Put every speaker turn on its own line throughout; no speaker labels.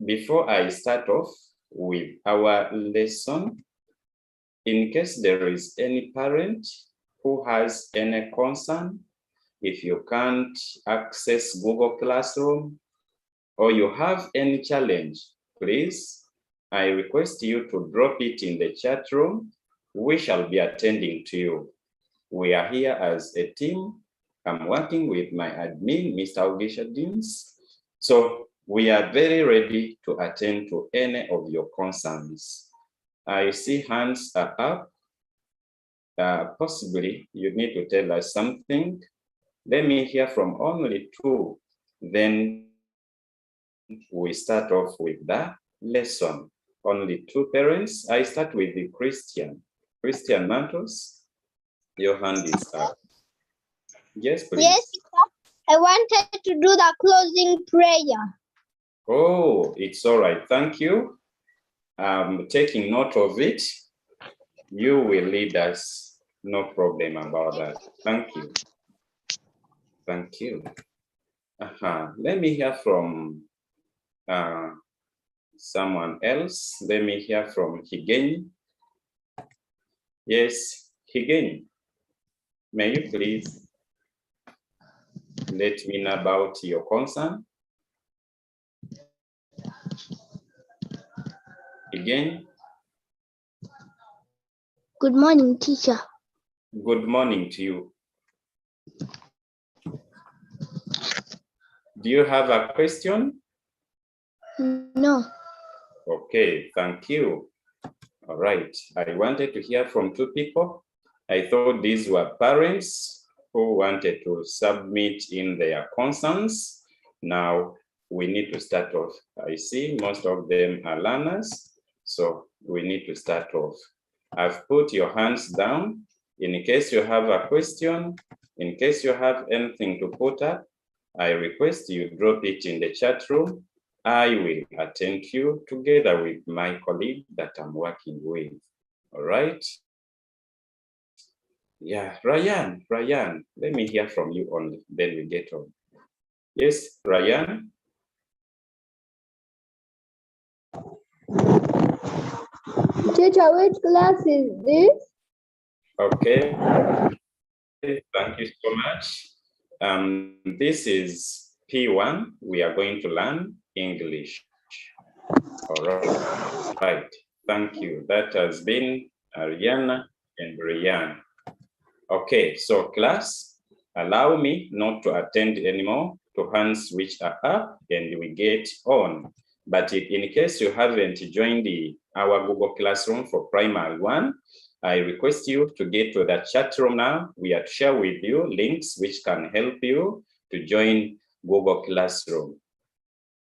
before I start off with our lesson, in case there is any parent who has any concern, if you can't access Google Classroom or you have any challenge, please, I request you to drop it in the chat room. We shall be attending to you. We are here as a team. I'm working with my admin, Mr. Ogisha Deans. So we are very ready to attend to any of your concerns. I see hands are up. Possibly you need to tell us something. Let me hear from only two. Then we start off with the lesson. Only two parents. I start with the Christian. Christian Mantos, your hand is up. Yes, please.
Yes, I wanted to do the closing prayer.
Oh, it's all right. Thank you. I'm taking note of it. You will lead us. No problem about that. Thank you. Thank you. Let me hear from someone else. Let me hear from Higeni. Yes, Higeni. May you please let me know about your concern? Again.
Good morning, teacher.
Good morning to you. Do you have a question?
No.
Okay, thank you. All right, I wanted to hear from two people. I thought these were parents who wanted to submit in their concerns. Now we need to start off. I see most of them are learners, so we need to start off. I've put your hands down. In case you have a question, in case you have anything to put up, I request you drop it in the chat room. I will attend to you together with my colleague that I'm working with. All right? Yeah, Ryan, let me hear from you only, then we get on. Yes, Ryan?
Teacher, which class is this?
Okay, thank you so much. This is P1. We are going to learn English. All right, thank you. That has been Ariana and Brianna. Okay, so class, allow me not to attend anymore to hands which are up and we get on. But if in case you haven't joined our Google Classroom for Primary 1, I request you to get to the chat room now. We are to share with you links which can help you to join Google Classroom.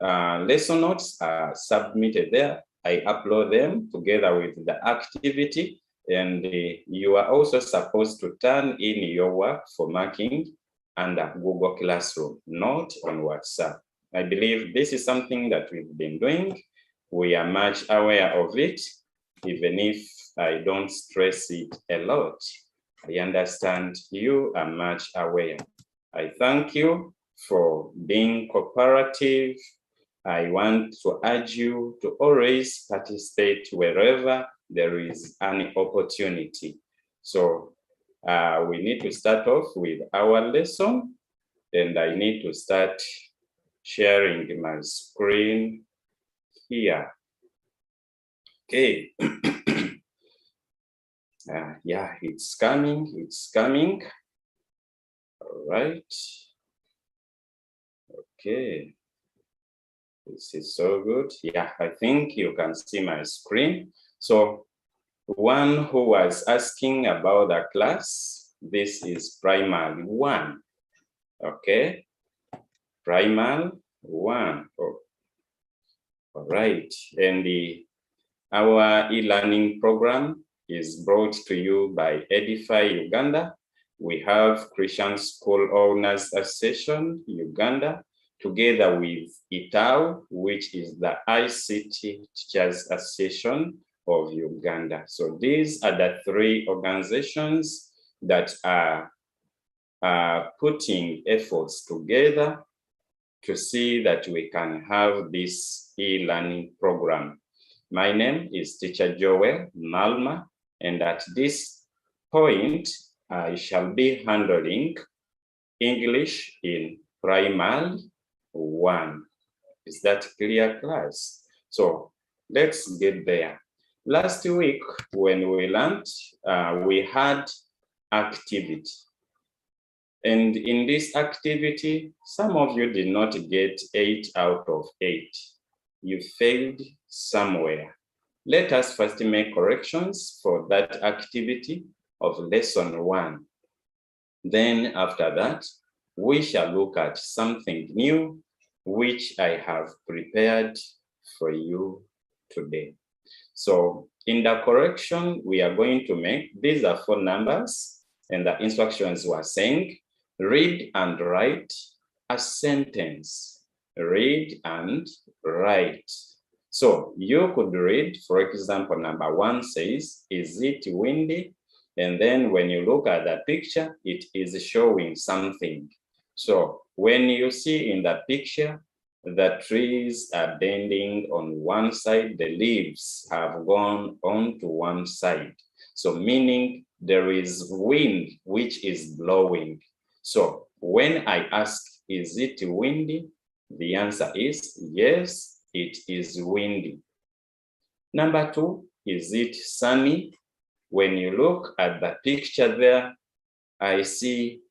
Lesson notes are submitted there. I upload them together with the activity, and you are also supposed to turn in your work for marking under Google Classroom, not on WhatsApp. I believe this is something that we've been doing. We are much aware of it, even if I don't stress it a lot. I understand you are much aware. I thank you for being cooperative. I want to urge you to always participate wherever there is an opportunity. So we need to start off with our lesson, and I need to start sharing my screen here. Okay. Yeah, it's coming. All right. Okay. This is so good. Yeah, I think you can see my screen. So one who was asking about the class, this is Primary 1. Okay. Primary 1. Oh. All right. And our e-learning program is brought to you by Edify Uganda. We have Christian School Owners Association, Uganda, together with ITAU, which is the ICT Teachers Association of Uganda. So these are the three organizations that are putting efforts together to see that we can have this e-learning program. My name is Teacher Joel Maluma, and at this point, I shall be handling English in Primary 1. Is that clear, class? So let's get there. Last week, when we learned, we had activity. And in this activity, some of you did not get 8 out of 8. You failed somewhere. Let us first make corrections for that activity of lesson 1. Then after that, we shall look at something new, which I have prepared for you today. So in the correction we are going to make, these are 4 numbers, and the instructions were saying, read and write a sentence. Read and write. So you could read, for example, number 1 says, is it windy? And then when you look at the picture, it is showing something. So when you see in the picture, the trees are bending on one side, the leaves have gone onto one side. So meaning there is wind which is blowing. So when I ask, is it windy? The answer is yes, it is windy. Number 2, is it sunny? When you look at the picture there, I see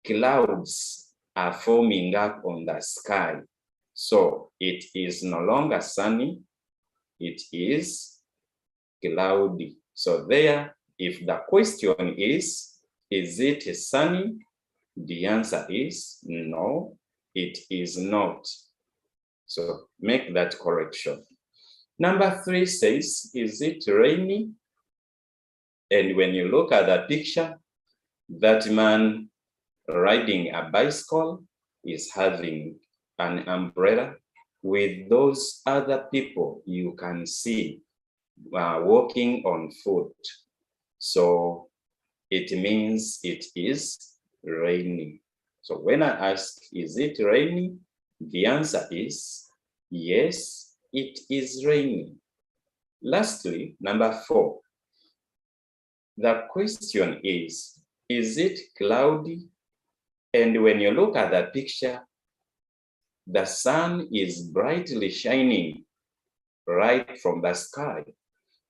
clouds are forming up on the sky. So it is no longer sunny, it is cloudy. So there, if the question is it sunny? The answer is no, it is not. So make that correction. Number 3 says, is it rainy? And when you look at the picture, that man riding a bicycle is having an umbrella with those other people you can see walking on foot. So it means it is raining. So when I ask, is it raining? The answer is yes, it is raining. Lastly, number 4. The question is it cloudy? And when you look at the picture, the sun is brightly shining right from the sky.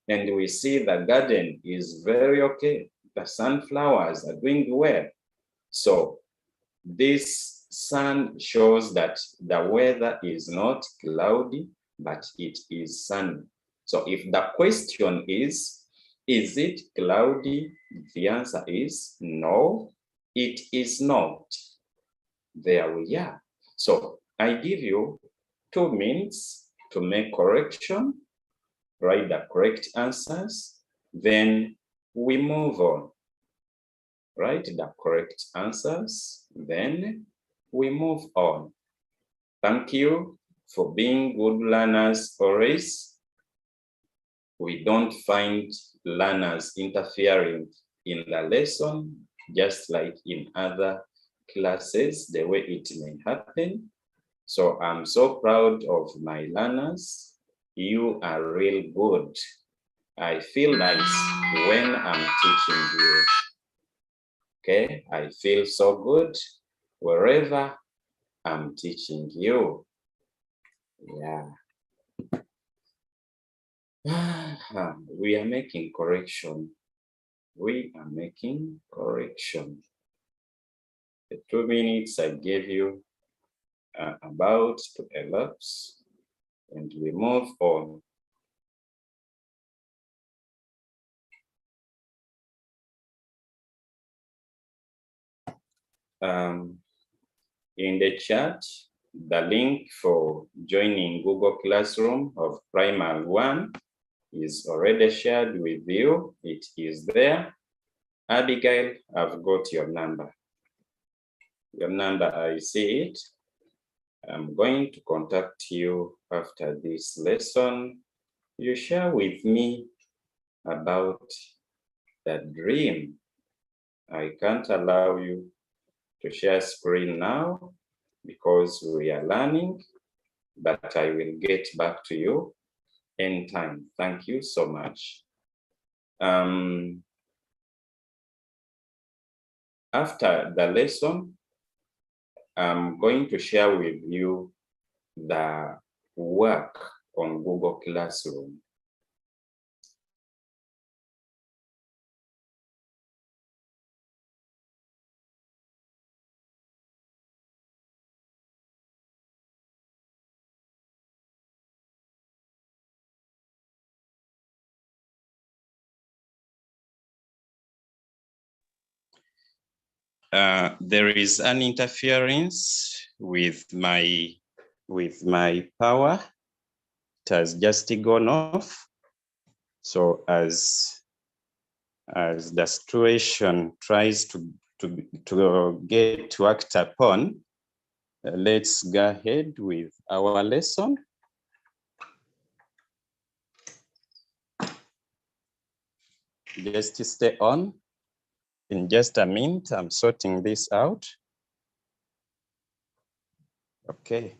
And we see the garden is very okay. The sunflowers are doing well. So this sun shows that the weather is not cloudy, but it is sunny. So if the question is it cloudy? The answer is no, it is not. There we are. So I give you 2 minutes to make correction, write the correct answers, then we move on. Write the correct answers, then we move on. Thank you for being good learners always. We don't find learners interfering in the lesson, just like in other classes, the way it may happen. So I'm so proud of my learners. You are real good. I feel nice when I'm teaching you. Okay, I feel so good wherever I'm teaching you. Yeah. We are making correction. We are making correction. The 2 minutes I gave you are about to elapse, and we move on. In the chat, the link for joining Google Classroom of Primary 1 is already shared with you. It is there. Abigail, I've got your number. Your number, I see it. I'm going to contact you after this lesson. You share with me about the dream. I can't allow you to share screen now, because we are learning, but I will get back to you in time. Thank you so much. After the lesson, I'm going to share with you the work on Google Classroom. There is an interference with my power. It has just gone off. So as the situation tries to get worked upon, let's go ahead with our lesson. Just stay on. In just a minute, I'm sorting this out. Okay.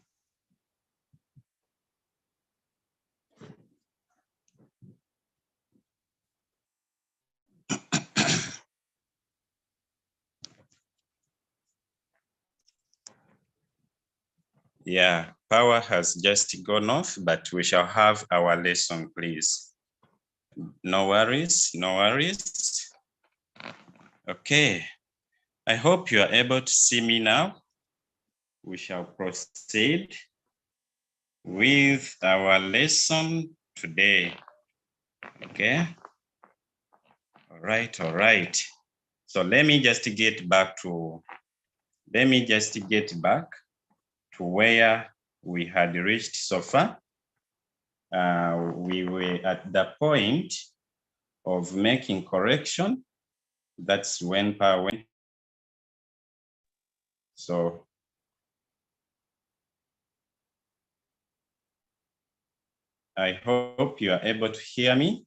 Yeah, power has just gone off, but we shall have our lesson, please. No worries, no worries. Okay, I hope you are able to see me now. We shall proceed with our lesson today. Okay. All right. So let me just get back to where we had reached so far. We were at the point of making correction. That's when power went. So I hope you are able to hear me.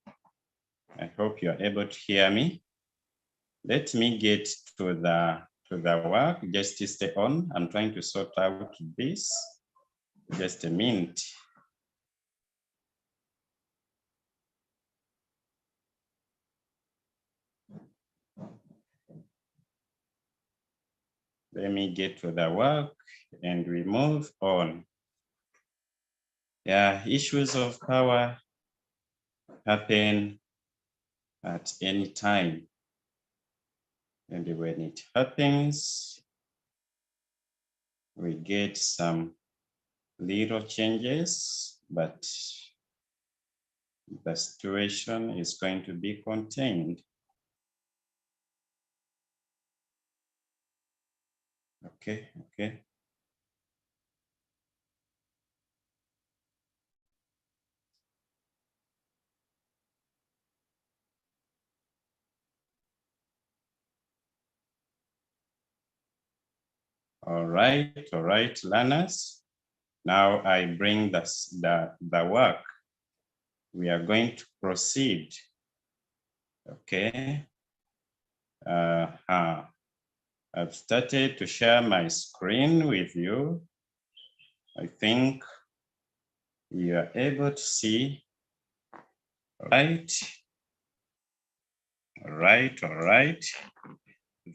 Let me get to the work. Just stay on. I'm trying to sort out this. Just a minute. Let me get to the work and we move on. Yeah, issues of power happen at any time. And when it happens, we get some little changes, but the situation is going to be contained. Okay. All right, learners. Now I bring the work. We are going to proceed. Okay. I've started to share my screen with you. I think you are able to see. All right.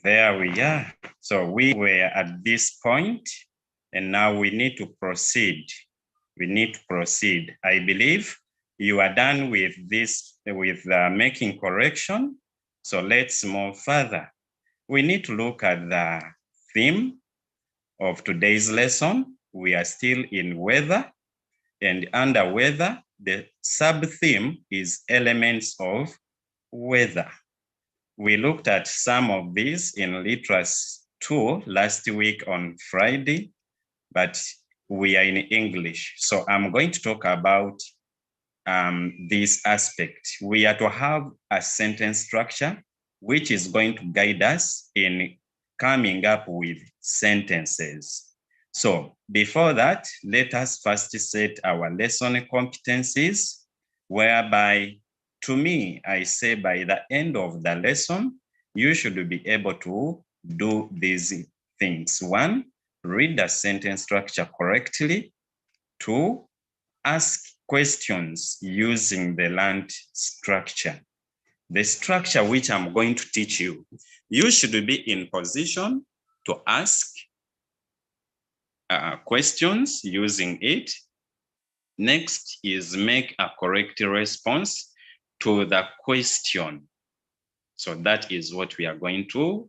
There we are. So we were at this point, and now we need to proceed. I believe you are done with this, with making correction. So let's move further. We need to look at the theme of today's lesson. We are still in weather, and under weather, the sub-theme is elements of weather. We looked at some of these in Literacy 2 last week on Friday, but we are in English. So I'm going to talk about this aspect. We are to have a sentence structure, which is going to guide us in coming up with sentences. So before that, let us first set our lesson competencies, whereby, to me, I say by the end of the lesson, you should be able to do these things. 1, read the sentence structure correctly, 2, ask questions using the learned structure. The structure which I'm going to teach you, you should be in position to ask questions using it. Next is make a correct response to the question. So that is what we are going to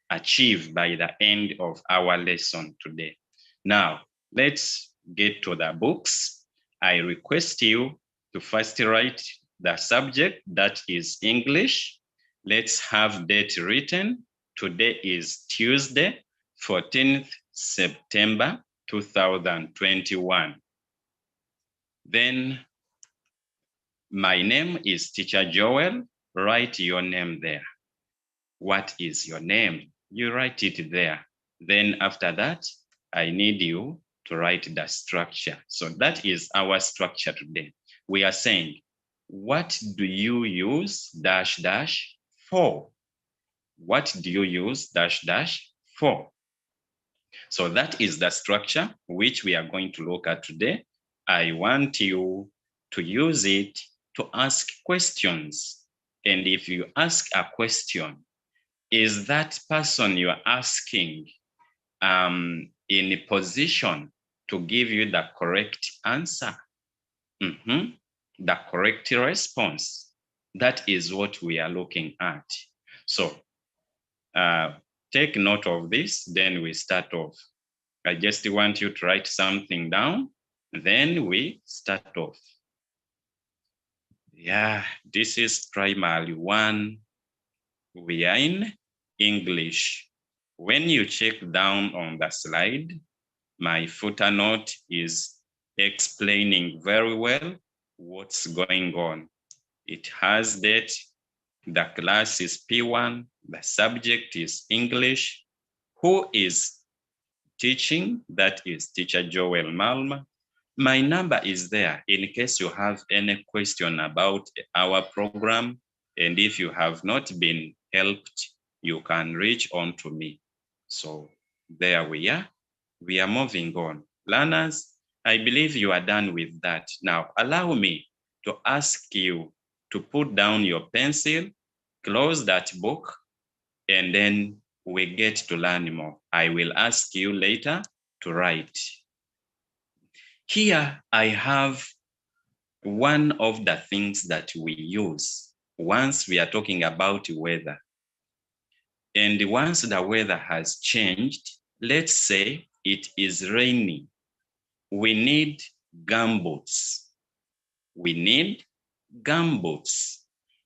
achieve by the end of our lesson today. Now, let's get to the books. I request you to first write the subject, that is English. Let's have date written. Today is Tuesday, 14th September 2021. Then my name is Teacher Joel. Write your name there. What is your name? You write it there. Then after that, I need you to write the structure. So that is our structure today. We are saying, what do you use dash dash for? What do you use dash dash for? So that is the structure which we are going to look at today. I want you to use it to ask questions. And if you ask a question, is that person you're asking in a position to give you the correct answer? The correct response. That is what we are looking at. So take note of this, then we start off. I just want you to write something down, then we start off. Yeah, this is primary 1. We are in English. When you check down on the slide, my footer note is explaining very well what's going on. It has that the class is P1, the subject is English. Who is teaching? That is Teacher Joel Maluma. My number is there in case you have any question about our program. And if you have not been helped, you can reach on to me. So there we are. We are moving on. Learners, I believe you are done with that. Now, allow me to ask you to put down your pencil, close that book, and then we get to learn more. I will ask you later to write. Here I have one of the things that we use once we are talking about weather. And once the weather has changed, let's say it is rainy, we need gumboots. We need gumboots.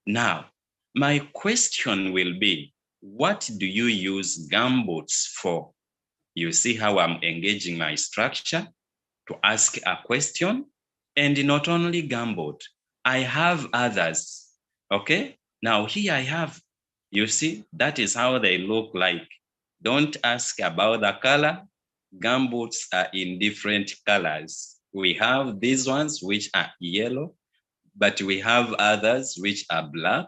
Now, my question will be, what do you use gumboots for? You see how I'm engaging my structure to ask a question, and not only gumboot, I have others, okay? Now here I have, you see, that is how they look like. Don't ask about the color. Gumboots are in different colors. We have these ones which are yellow, but we have others which are black.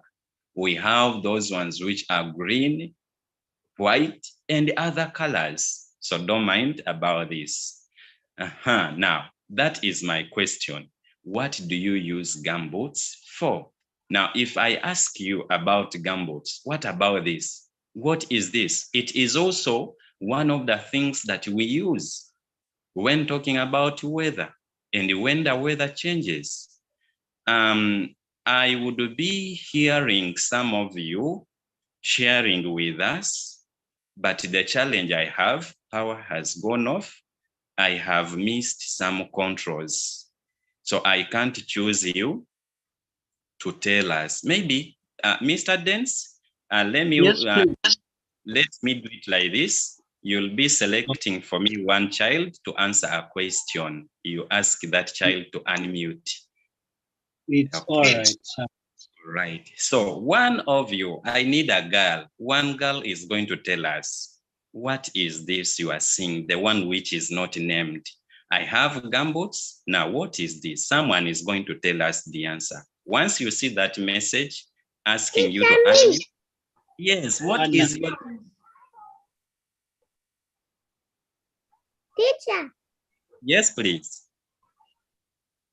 We have those ones which are green, white, and other colors. So don't mind about this. Now, that is my question. What do you use gumboots for? Now, if I ask you about gumboots, what about this? What is this? It is also one of the things that we use when talking about weather and when the weather changes. I would be hearing some of you sharing with us, but the challenge I have, power has gone off. I have missed some controls. So I can't choose you to tell us. Maybe, Mr. Dance, let me do it like this. You'll be selecting for me one child to answer a question. You ask that child to unmute.
It's okay. All right, sir.
Right. So one of you, I need a girl. One girl is going to tell us, what is this you are seeing? The one which is not named. I have gumboots. Now, what is this? Someone is going to tell us the answer. Once you see that message asking you to unmute, yes, what is your...
Teacher,
Yes, please.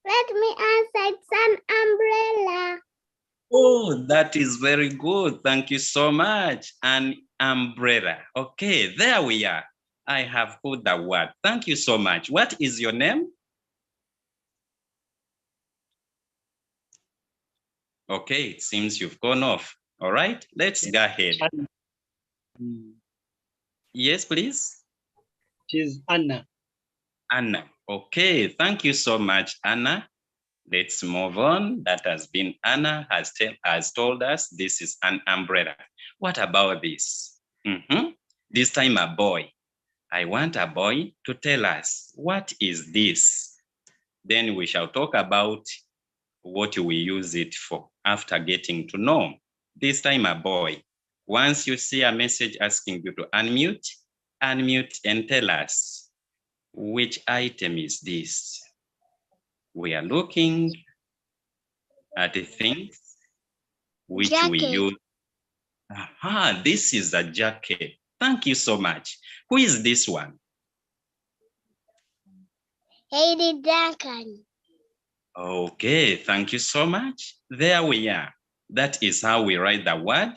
let me answer. It's an umbrella.
Oh, that is very good. Thank you so much. An umbrella. Okay, there we are. I have put the word. Thank you so much. What is your name? Okay, it seems you've gone off. All right, let's go ahead. Yes, please.
She's Anna.
Anna. Okay, thank you so much, Anna. Let's move on. That has been Anna has told us this is an umbrella. What about this? This time a boy. I want a boy to tell us what is this. Then we shall talk about what we use it for after getting to know. This time a boy. Once you see a message asking you to unmute, unmute and tell us which item is this. We are looking at the things which we
Jacket.
use. Aha, this is a jacket. Thank you so much. Who is this one?
Lady Duncan.
Okay, thank you so much. There we are. That is how we write the word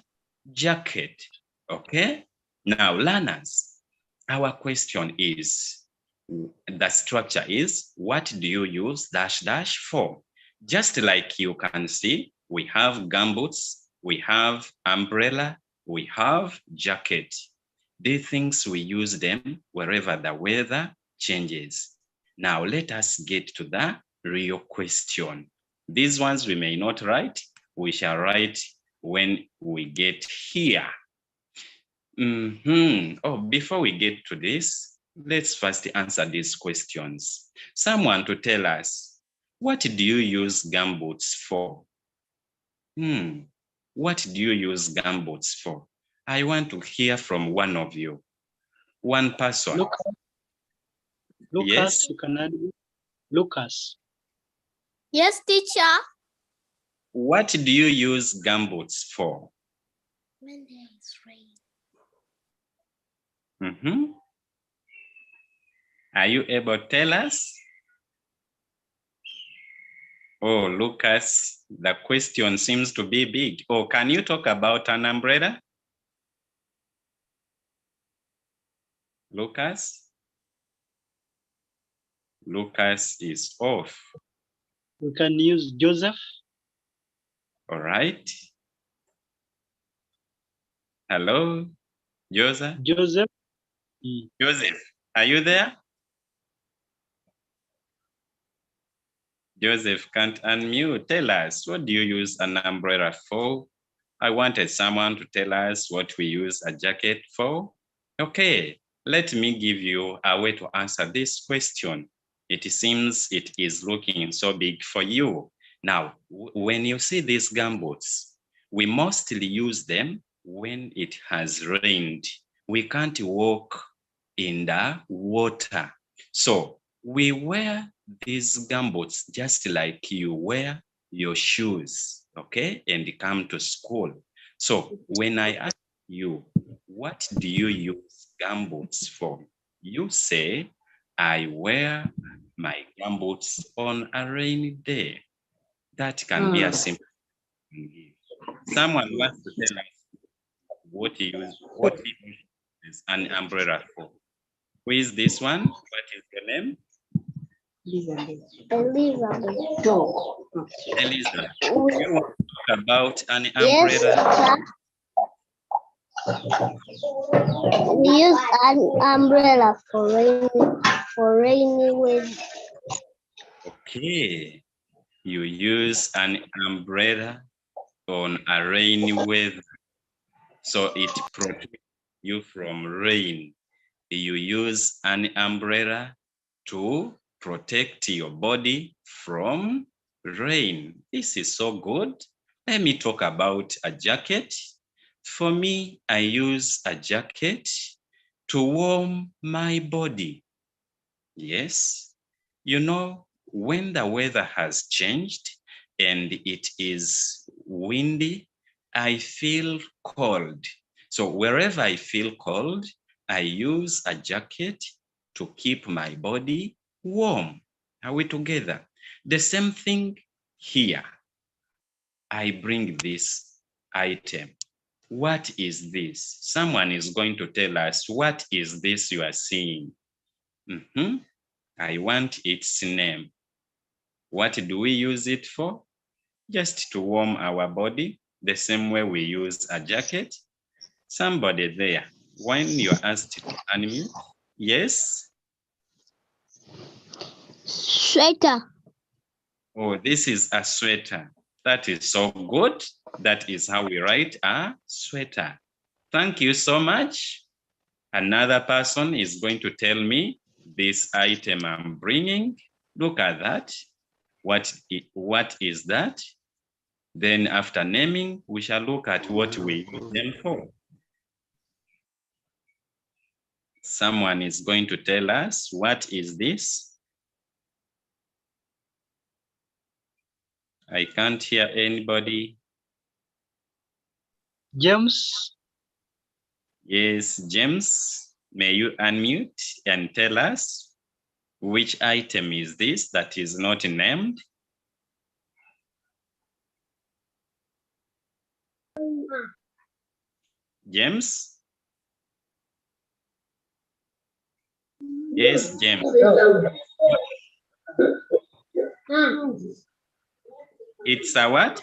jacket. Okay, now learners, our question is, the structure is, what do you use dash dash for? Just like you can see, we have gumboots, we have umbrella, we have jacket. These things we use them wherever the weather changes. Now let us get to the real question. These ones we may not write, we shall write when we get here. Oh, before we get to this, let's first answer these questions. Someone to tell us, what do you use gumboots for? What do you use gumboots for? I want to hear from one of you. One person.
Lucas,
Yes.
you can add Lucas.
Yes, teacher.
What do you use gumboots for?
When there is rain.
Are you able to tell us? Oh, Lucas, the question seems to be big. Oh, can you talk about an umbrella? Lucas? Lucas is off.
You can use Joseph.
All right. Hello, Joseph?
Joseph.
Joseph, are you there? Joseph can't unmute. Tell us, what do you use an umbrella for? I wanted someone to tell us what we use a jacket for. Okay, let me give you a way to answer this question. It seems it is looking so big for you. Now, when you see these gumboots, we mostly use them when it has rained. We can't walk in the water. So we wear these gumboots just like you wear your shoes, okay, and come to school. So when I ask you, what do you use gumboots for? You say, I wear my gumboots on a rainy day. That can be a simple thing. Someone wants to tell us what he uses an umbrella for. Who is this one? What is your name?
Elizabeth.
Elizabeth. You want to talk about an
Yes,
umbrella?
teacher. We use an umbrella for rainy weather.
Okay. You use an umbrella on a rainy weather. So it protects you from rain. You use an umbrella to protect your body from rain. This is so good. Let me talk about a jacket. For me, I use a jacket to warm my body. Yes, you know, when the weather has changed and it is windy, I feel cold. So wherever I feel cold, I use a jacket to keep my body warm. Are we together? The same thing here. I bring this item. What is this? Someone is going to tell us, what is this you are seeing? I want its name. What do we use it for? Just to warm our body, the same way we use a jacket. Somebody there, when you're asked to unmute, yes?
Sweater.
Oh, this is a sweater. That is so good. That is how we write a sweater. Thank you so much. Another person is going to tell me this item I'm bringing. Look at that. What is that? Then after naming, we shall look at what we use them for. Someone is going to tell us, what is this? I can't hear anybody.
James.
Yes, James, may you unmute and tell us which item is this that is not named? James? Yes, James. It's a what?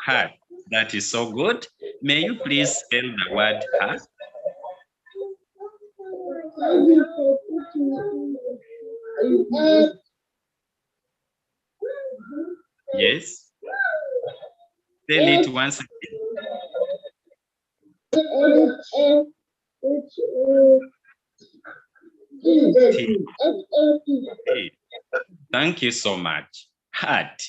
Hat. That is so good. May you please spell the word hat? Yes. Tell it once again. Okay. Thank you so much. Hat.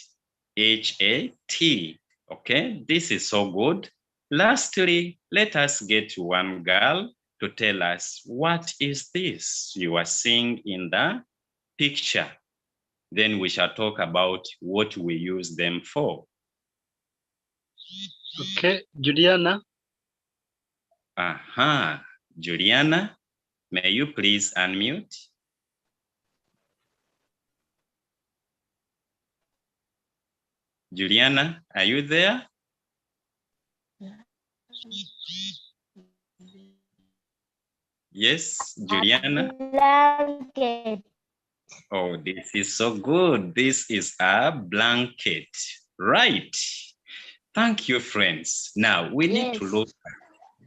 H-A-T. Okay, this is so good. Lastly, let us get one girl to tell us, what is this you are seeing in the picture? Then we shall talk about what we use them for.
Okay, Juliana.
Aha, Juliana, may you please unmute? Juliana, are you there? Yes, Juliana.
Blanket.
Oh, this is so good. This is a blanket. Right. Thank you, friends. Now we need to look at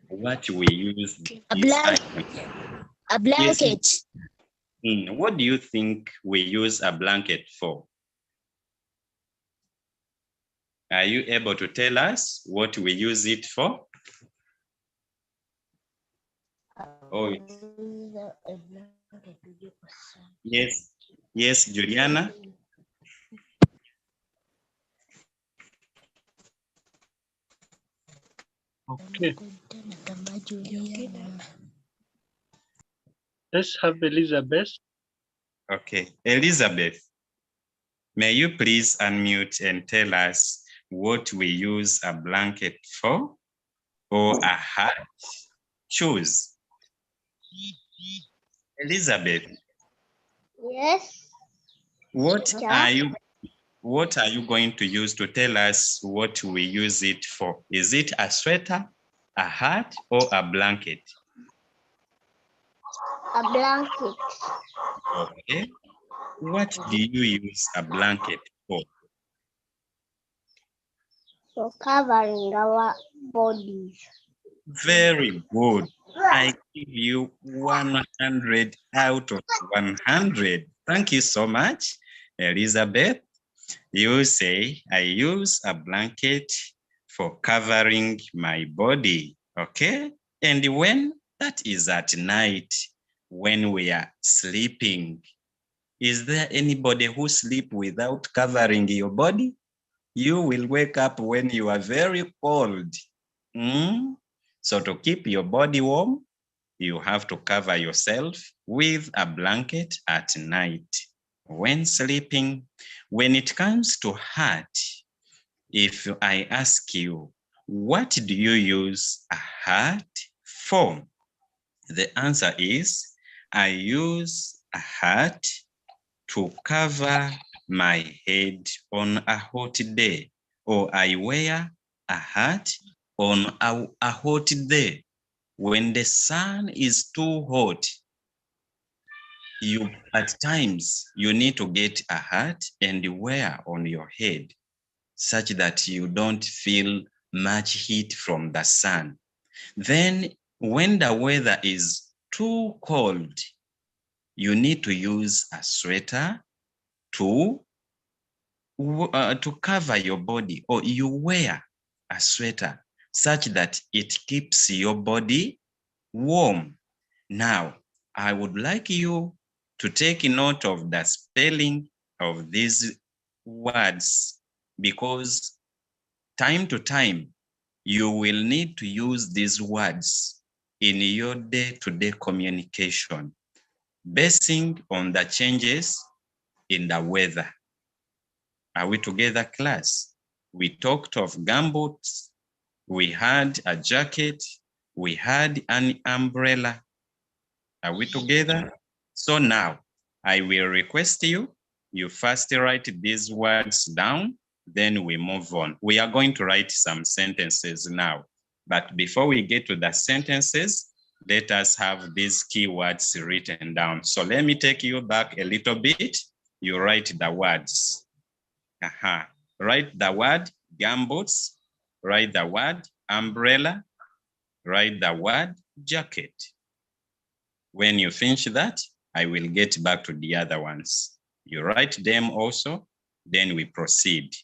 what we use.
A blanket.
Yes. What do you think we use a blanket for? Are you able to tell us what we use it for? Oh, yes, Juliana.
Okay. Let's have Elizabeth.
Okay, Elizabeth, may you please unmute and tell us what we use a blanket for or a hat? Choose. Elizabeth.
Yes.
What are you going to use to tell us what we use it for? Is it a sweater, a hat, or a blanket?
A blanket.
Okay. What do you use a blanket for?
For covering our bodies.
Very good. I give you 100 out of 100. Thank you so much, Elizabeth. You say, I use a blanket for covering my body, okay? And when that is at night, when we are sleeping, is there anybody who sleep without covering your body? You will wake up when you are very cold. So to keep your body warm, you have to cover yourself with a blanket at night. When sleeping, when it comes to hat, if I ask you, what do you use a hat for? The answer is, I use a hat to cover my head on a hot day, or I wear a hat on a hot day. When the sun is too hot, at times you need to get a hat and wear on your head such that you don't feel much heat from the sun. Then when the weather is too cold, you need to use a sweater to cover your body, or you wear a sweater such that it keeps your body warm. Now, I would like you to take note of the spelling of these words, because time to time, you will need to use these words in your day-to-day communication, basing on the changes in the weather. Are we together, class? We talked of gumboots, we had a jacket, we had an umbrella. Are we together? So now, I will request you first write these words down, then we move on. We are going to write some sentences now. But before we get to the sentences, let us have these keywords written down. So let me take you back a little bit. You write the words. Write the word gumboots, write the word umbrella, write the word jacket. When you finish that, I will get back to the other ones. You write them also, then we proceed.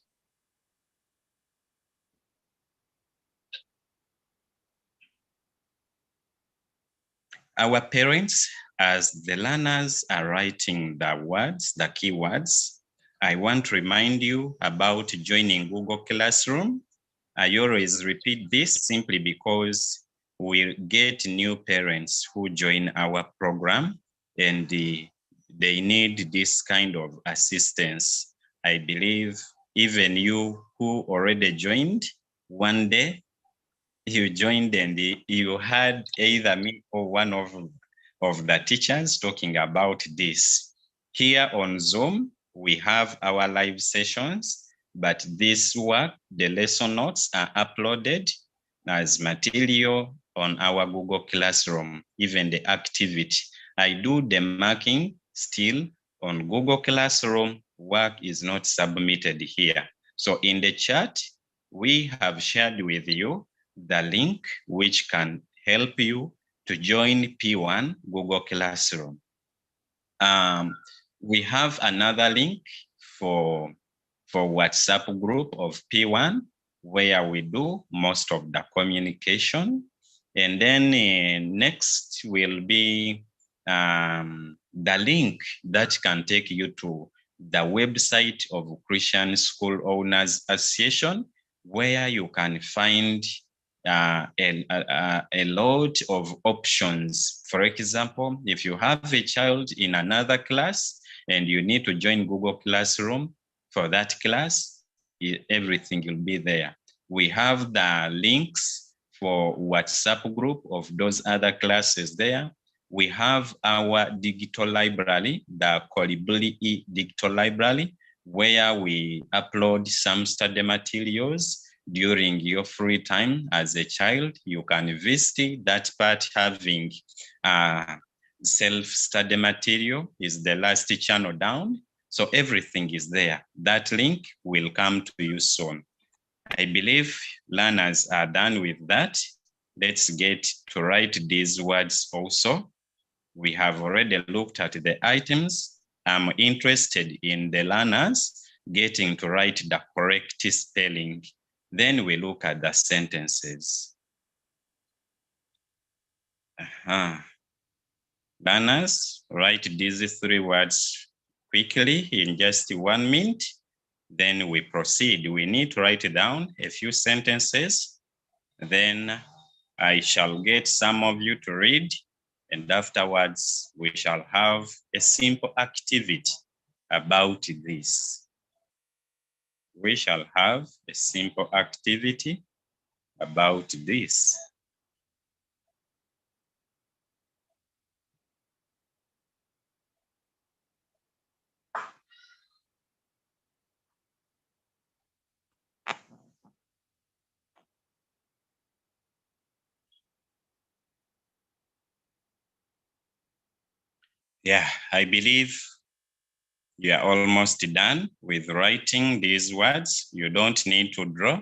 Our parents, as the learners are writing the words, the keywords, I want to remind you about joining Google Classroom. I always repeat this simply because we get new parents who join our program, and they need this kind of assistance. I believe even you who already joined, one day you joined and you had either me or one of the teachers talking about this. Here on Zoom, we have our live sessions, but this work, the lesson notes are uploaded as material on our Google Classroom, even the activity. I do the marking still on Google Classroom. Work is not submitted here. So in the chat, we have shared with you the link which can help you to join P1 Google Classroom. We have another link for WhatsApp group of P1 where we do most of the communication. And then next will be the link that can take you to the website of Christian School Owners Association, where you can find a lot of options. For example, if you have a child in another class and you need to join Google Classroom for that class, everything will be there. We have the links for WhatsApp group of those other classes there. We have our digital library, the Colibri digital library, where we upload some study materials. During your free time as a child, you can visit that part. Having self-study material is the last channel down. So everything is there. That link will come to you soon. I believe learners are done with that. Let's get to write these words also. We have already looked at the items. I'm interested in the learners getting to write the correct spelling. Then we look at the sentences. Learners, write these 3 words quickly in just 1 minute. Then we proceed. We need to write down a few sentences. Then I shall get some of you to read, and afterwards we shall have a simple activity about this. We shall have a simple activity about this. Yeah, I believe you are almost done with writing these words. You don't need to draw.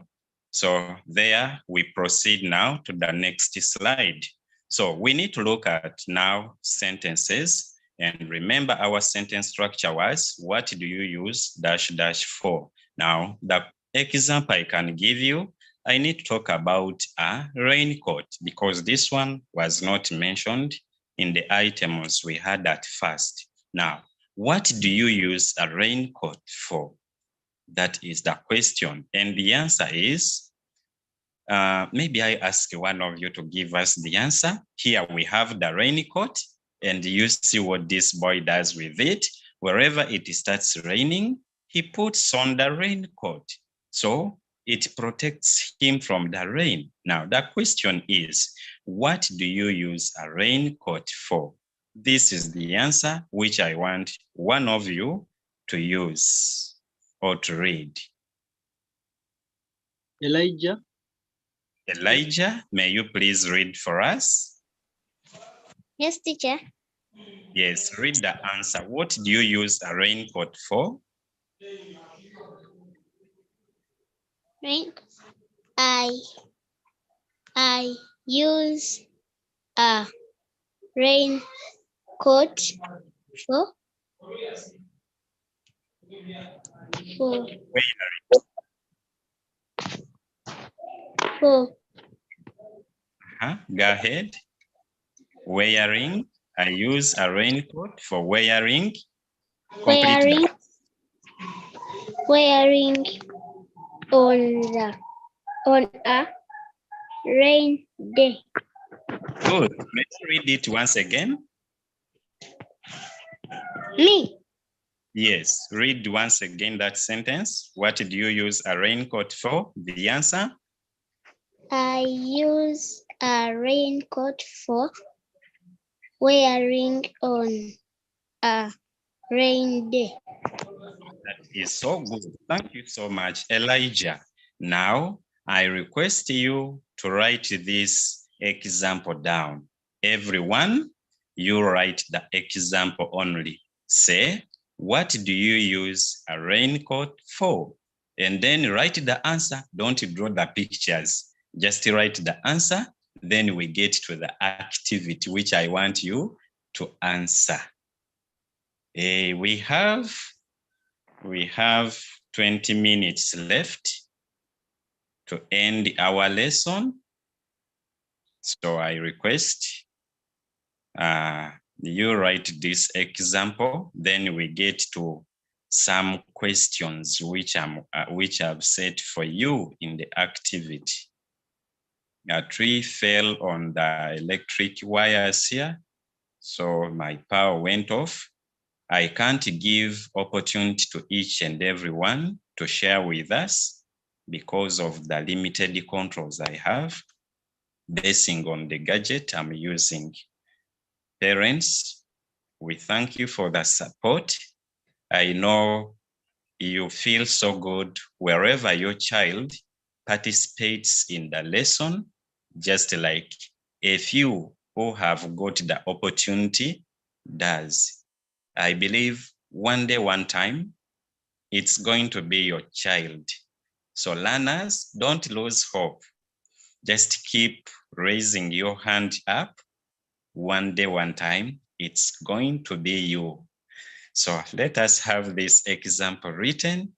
So there we proceed now to the next slide. So we need to look at now sentences, and remember our sentence structure was, what do you use dash dash for? Now the example I can give you, I need to talk about a raincoat because this one was not mentioned in the items we had at first. Now, what do you use a raincoat for? That is the question. And the answer is, maybe I ask one of you to give us the answer. Here we have the raincoat, and you see what this boy does with it. Wherever it starts raining, he puts on the raincoat. So it protects him from the rain. Now, the question is, what do you use a raincoat for? This is the answer which I want one of you to use or to read.
Elijah.
Elijah, may you please read for us?
Yes, teacher.
Yes, read the answer. What do you use a raincoat for?
Rain. I use a raincoat for for for
Go ahead. Wearing. I use a raincoat for wearing.
wearing on a rain day.
Good. Let's read it once again.
Me.
Yes, read once again that sentence. What do you use a raincoat for? The answer?
I use a raincoat for wearing on a rain day.
That is so good. Thank you so much, Elijah. Now, I request you to write this example down. Everyone, you write the example only. Say, what do you use a raincoat for? And then write the answer. Don't draw the pictures. Just write the answer. Then we get to the activity, which I want you to answer. We have 20 minutes left to end our lesson. So I request you write this example, then we get to some questions which I've set for you in the activity. A tree fell on the electric wires here, so my power went off. I can't give opportunity to each and everyone to share with us because of the limited controls I have, basing on the gadget I'm using. Parents, we thank you for the support. I know you feel so good wherever your child participates in the lesson, just like a few who have got the opportunity does. I believe one day, one time, it's going to be your child. So learners, don't lose hope. Just keep raising your hand up. One day, one time, it's going to be you. So let us have this example written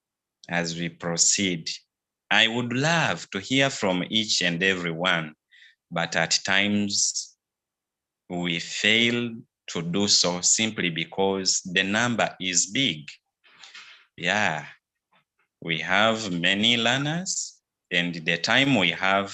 as we proceed. I would love to hear from each and every one, but at times we fail to do so simply because the number is big. Yeah, we have many learners, and the time we have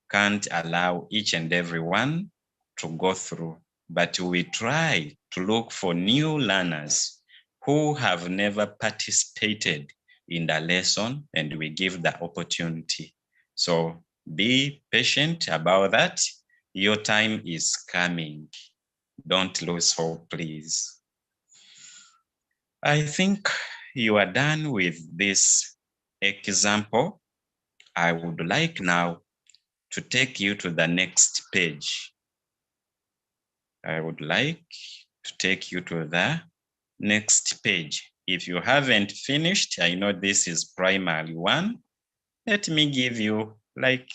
can't allow each and every one to go through. But we try to look for new learners who have never participated in the lesson, and we give the opportunity. So be patient about that. Your time is coming. Don't lose hope, please. I think you are done with this example. I would like now to take you to the next page. I would like to take you to the next page. If you haven't finished, I know this is primary one. Let me give you like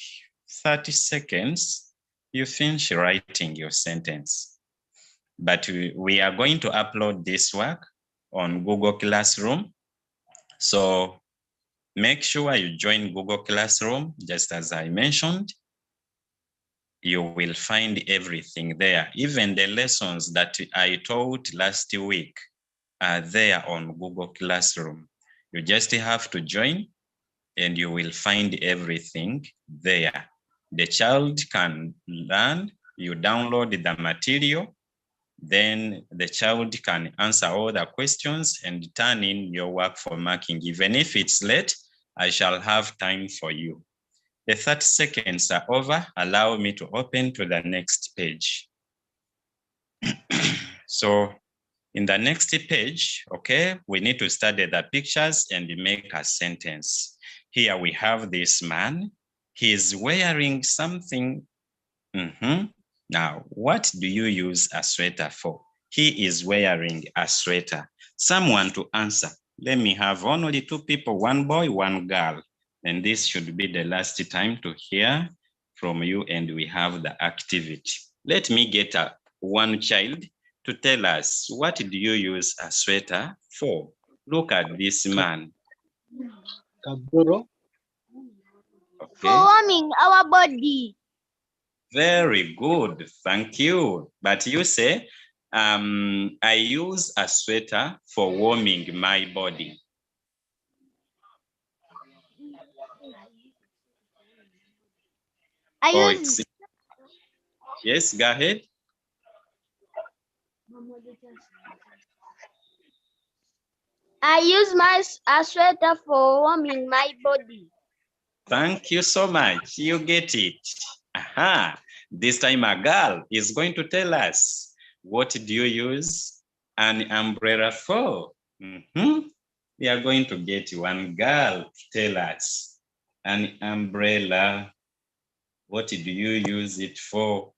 30 seconds. You finish writing your sentence. But we are going to upload this work on Google Classroom. So make sure you join Google Classroom, just as I mentioned. You will find everything there. Even the lessons that I taught last week are there on Google Classroom. You just have to join and you will find everything there. The child can learn, you download the material, then the child can answer all the questions and turn in your work for marking. Even if it's late, I shall have time for you. The 30 seconds are over. Allow me to open to the next page. So in the next page, okay, we need to study the pictures and make a sentence. Here we have this man. He is wearing something. Now, what do you use a sweater for? He is wearing a sweater. Someone to answer. Let me have only two people, one boy, one girl. And this should be the last time to hear from you, and we have the activity. Let me get one child to tell us, what do you use a sweater for? Look at this man.
Kaburo.
Okay.
For warming our body.
Very good, thank you. But you say, I use a sweater for warming my body. Yes, go ahead.
I use a sweater for warming my body.
Thank you so much. You get it. Aha. This time a girl is going to tell us, what do you use an umbrella for? We are going to get one girl to tell us an umbrella. What do you use it for?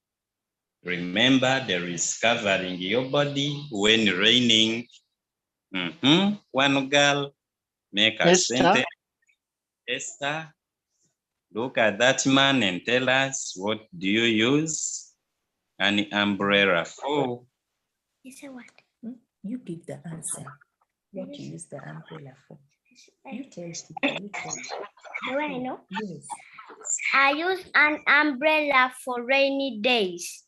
Remember, there is covering your body when raining. One girl, make a sentence. Esther, look at that man and tell us, what do you use an umbrella for?
You say what? You give the answer. What you use the umbrella for? You tell people. You tell.
Do I know?
Yes.
I use an umbrella for rainy days.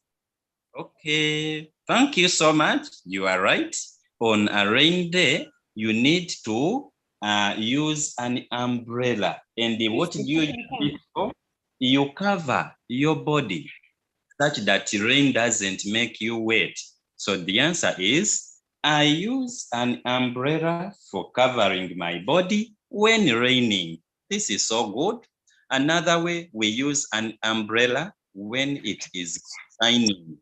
Okay, thank you so much. You are right. On a rainy day, you need to use an umbrella. And what do you use it for? You cover your body such that rain doesn't make you wet. So the answer is, I use an umbrella for covering my body when raining. This is so good. Another way, we use an umbrella when it is shining.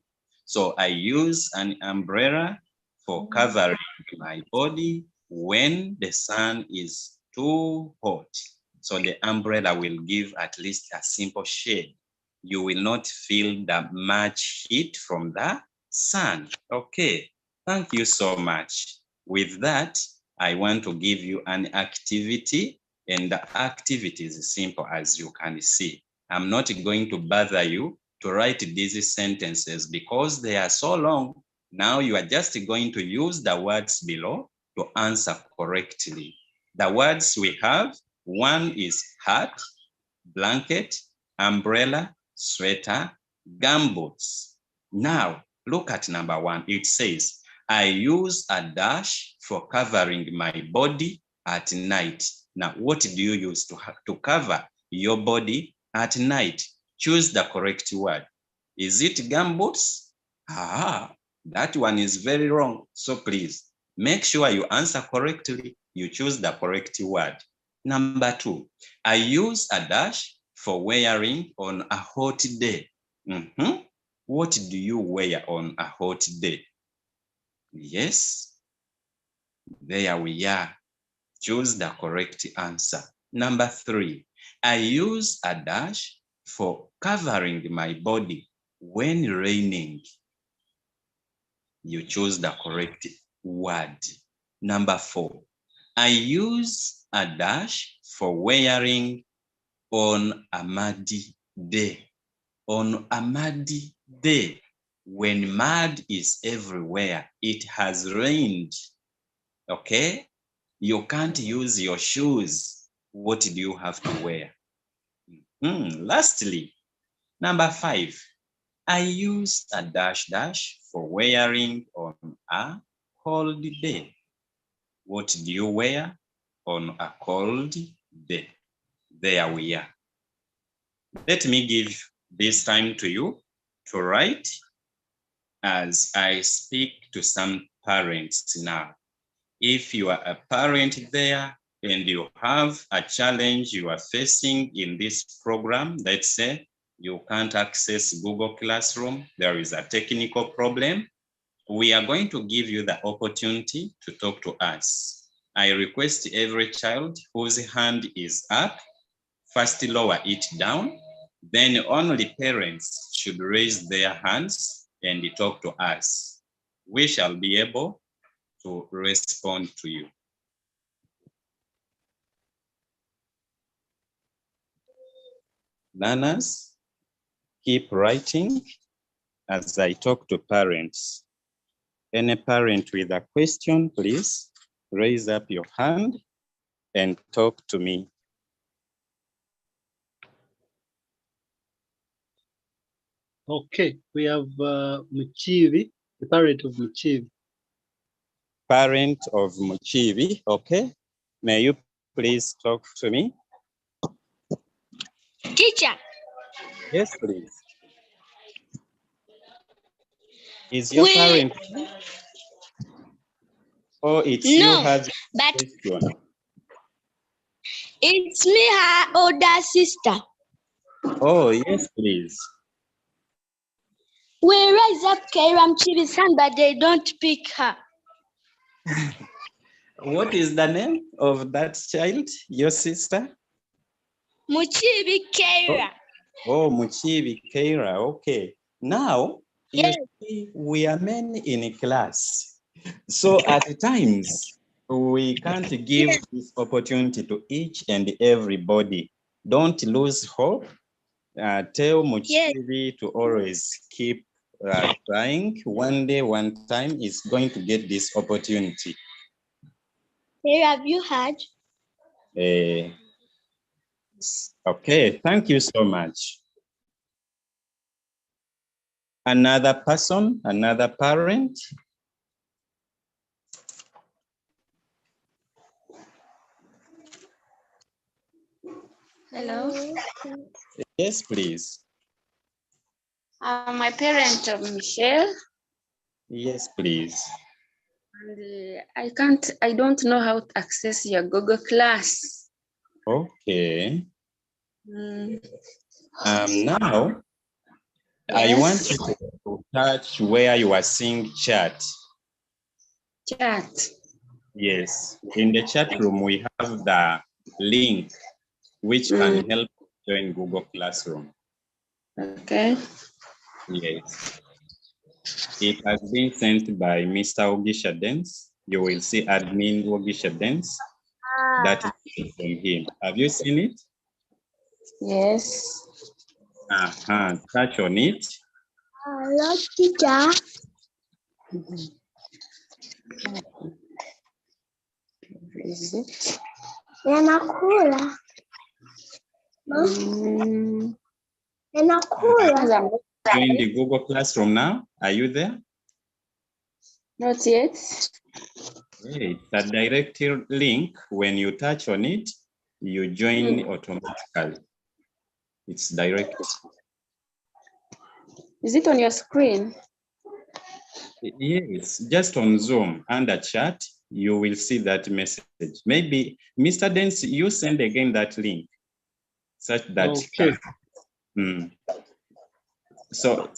So I use an umbrella for covering my body when the sun is too hot. So the umbrella will give at least a simple shade. You will not feel that much heat from the sun. Okay, thank you so much. With that, I want to give you an activity, and the activity is simple, as you can see. I'm not going to bother you to write these sentences because they are so long. Now you are just going to use the words below to answer correctly. The words we have, one is hat, blanket, umbrella, sweater, gumboots. Now, look at number one. It says, I use a dash for covering my body at night. Now, what do you use to cover your body at night? Choose the correct word. Is it gumboots? That one is very wrong. So please, make sure you answer correctly. You choose the correct word. Number two, I use a dash for wearing on a hot day. What do you wear on a hot day? Yes, there we are. Choose the correct answer. Number three, I use a dash for covering my body when raining. you choose the correct word. Number 4, I use a dash for wearing on a muddy day. On a muddy day, when mud is everywhere, it has rained, okay? You can't use your shoes. What do you have to wear? Lastly, number 5, I use a dash dash for wearing on a cold day. What do you wear on a cold day? There we are. Let me give this time to you to write as I speak to some parents now. If you are a parent there and you have a challenge you are facing in this program, let's say you can't access Google Classroom, there is a technical problem, we are going to give you the opportunity to talk to us. I request every child whose hand is up, first lower it down, then only parents should raise their hands and talk to us. We shall be able to respond to you. Learners, keep writing as I talk to parents. Any parent with a question, please raise up your hand and talk to me.
Okay, we have Muchivi, the parent of Muchivi.
Parent of Muchivi, okay? May you please talk to me?
Teacher.
Yes, please. Is your parent? Or it's you have
but
question?
it's me, her older sister.
Oh, yes, please.
We raise up Kairam Chibi's hand, but they don't pick her.
What is the name of that child, your sister?
Muchibi Kaira.
Oh, Muchibi Keira, okay. Now,
Yes.
you see, we are men in class. So at times, we can't give this opportunity to each and everybody. Don't lose hope. Tell Muchibi to always keep trying. One day, one time, is going to get this opportunity.
Hey, have you heard?
Okay, thank you so much. Another person, another parent?
Hello.
Yes, please.
My parent Michelle.
Yes, please.
And I don't know how to access your Google Class.
Okay.
Mm.
Now,
Yes.
I want you to touch where you are seeing chat.
Chat.
Yes. In the chat room, we have the link which can help join Google Classroom.
Okay.
Yes. It has been sent by Mr. Ogisha Dance. You will see admin Ogisha Dance. That is from him. Have you seen it?
Yes.
Touch on it.
Hello, teacher.
Is it?
Yanakula. Yanakula.
Join the Google Classroom now. Are you there?
Not yet.
It's a direct link. When you touch on it, you join automatically. It's direct.
Is it on your screen?
Yes, just on Zoom under chat, you will see that message. Maybe, Mr. Dance, you send again that link such that.
Okay.
So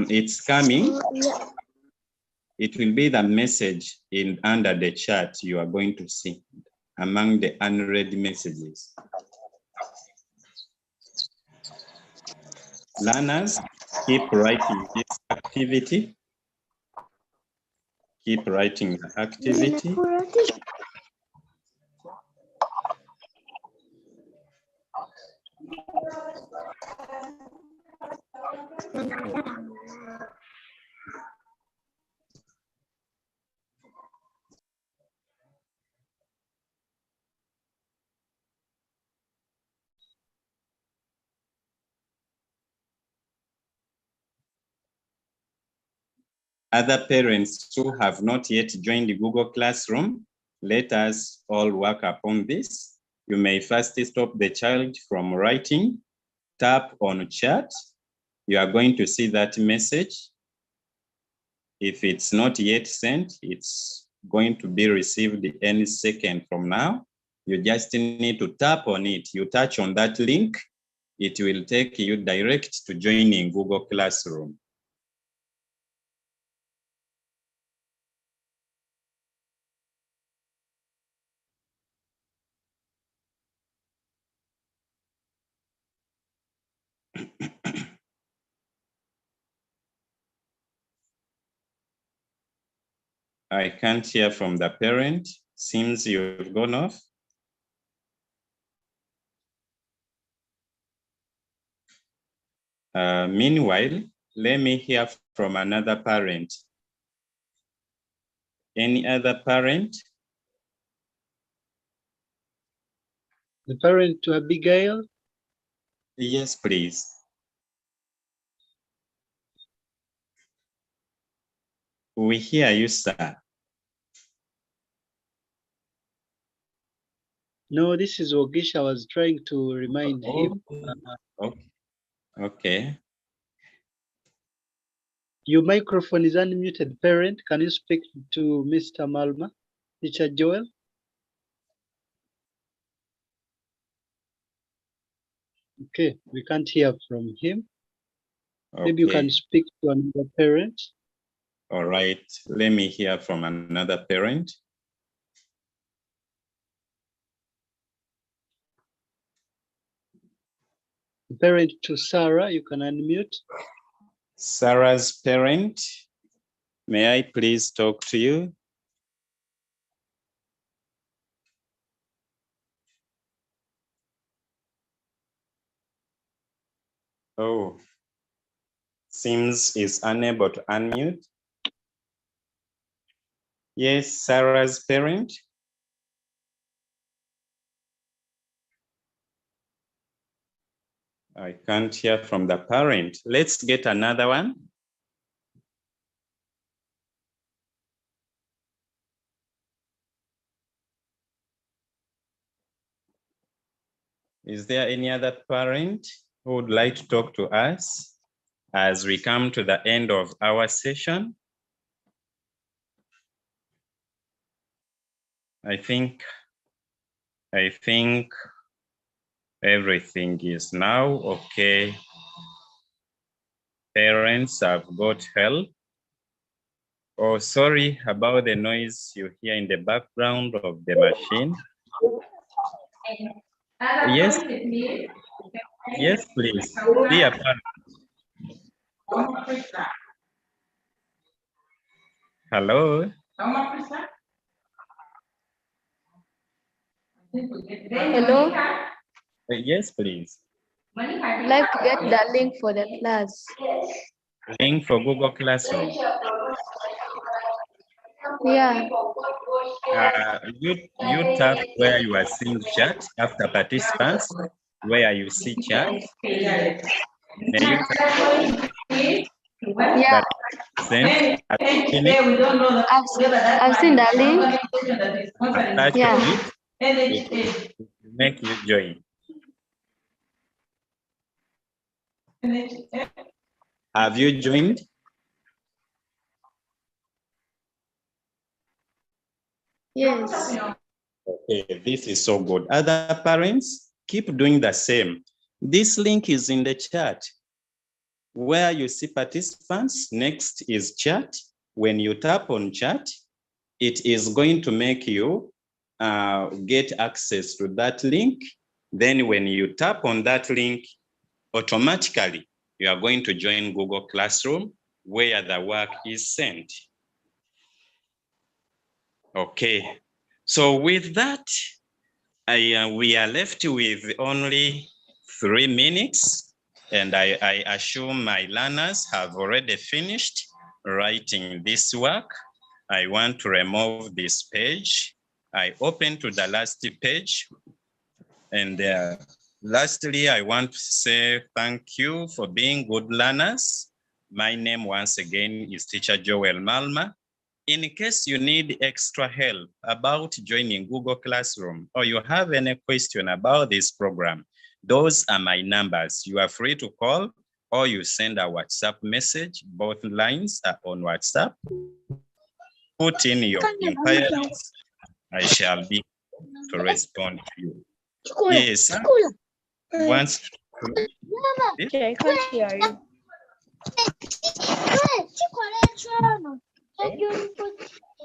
it's coming. It will be the message under the chat you are going to see among the unread messages. Learners, keep writing this activity. Keep writing the activity. Other parents who have not yet joined the Google Classroom, let us all work upon this. You may first stop the child from writing, tap on chat. You are going to see that message. If it's not yet sent, it's going to be received any second from now. You just need to tap on it. You touch on that link, it will take you direct to joining Google Classroom. I can't hear from the parent. Seems you've gone off. Meanwhile, let me hear from another parent. Any other parent?
The parent to Abigail.
Yes, please. We hear you, sir.
No, this is Ogisha. I was trying to remind him.
Okay.
Your microphone is unmuted, parent. Can you speak to Mr. Maluma? Teacher Joel? Okay, we can't hear from him.
Okay.
Maybe you can speak to another parent.
All right, let me hear from another parent.
Parent to Sarah, you can unmute.
Sarah's parent, may I please talk to you? Oh, seems is unable to unmute. Yes, Sarah's parent. I can't hear from the parent. Let's get another one. Is there any other parent who would like to talk to us as we come to the end of our session? I think everything is now okay. Parents have got help. Oh, sorry about the noise you hear in the background of the machine. Yes. Yes, please. Be a part. Hello.
Hello,
Yes, please.
I'd like to get the link for the class.
Link for Google Classroom.
Yeah.
You tap where you are seeing chat after participants, where you see chat. May you tap
Yeah.
that sent at the beginning,
I've seen the link.
attach
Yeah.
it will make you join. Have you joined?
Yes.
Okay, this is so good. Other parents, keep doing the same. This link is in the chat. Where you see participants, next is chat. When you tap on chat, it is going to make you get access to that link. Then when you tap on that link, automatically, you are going to join Google Classroom where the work is sent. Okay. So with that, we are left with only 3 minutes, and I assume my learners have already finished writing this work. I want to remove this page. I open to the last page, and lastly, I want to say thank you for being good learners. My name once again is Teacher Joel Malma. In case you need extra help about joining Google Classroom, or you have any question about this program, those are my numbers. You are free to call, or you send a WhatsApp message. Both lines are on WhatsApp. Put in your inquiries. I shall be to respond to you. Yes, sir. Once.
I can't hear you.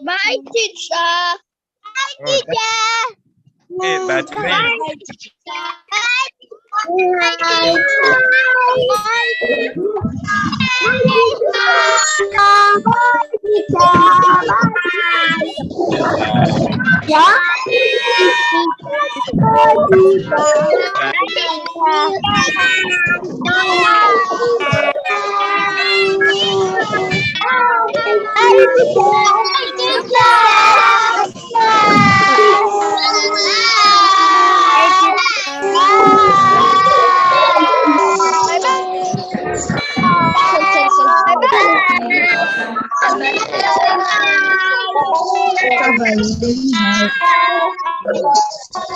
Bye, teacher.
Oh, okay, but
Bye, teacher. Bye,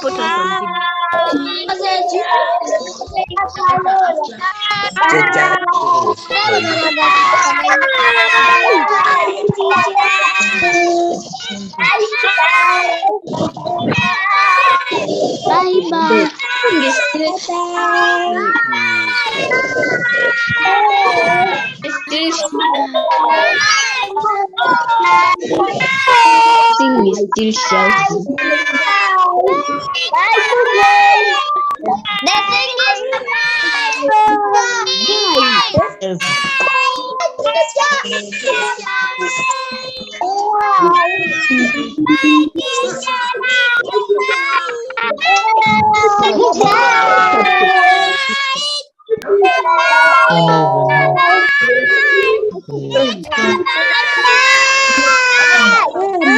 Put us on video.
Bye-bye.
Sing is still shouting.
The thing is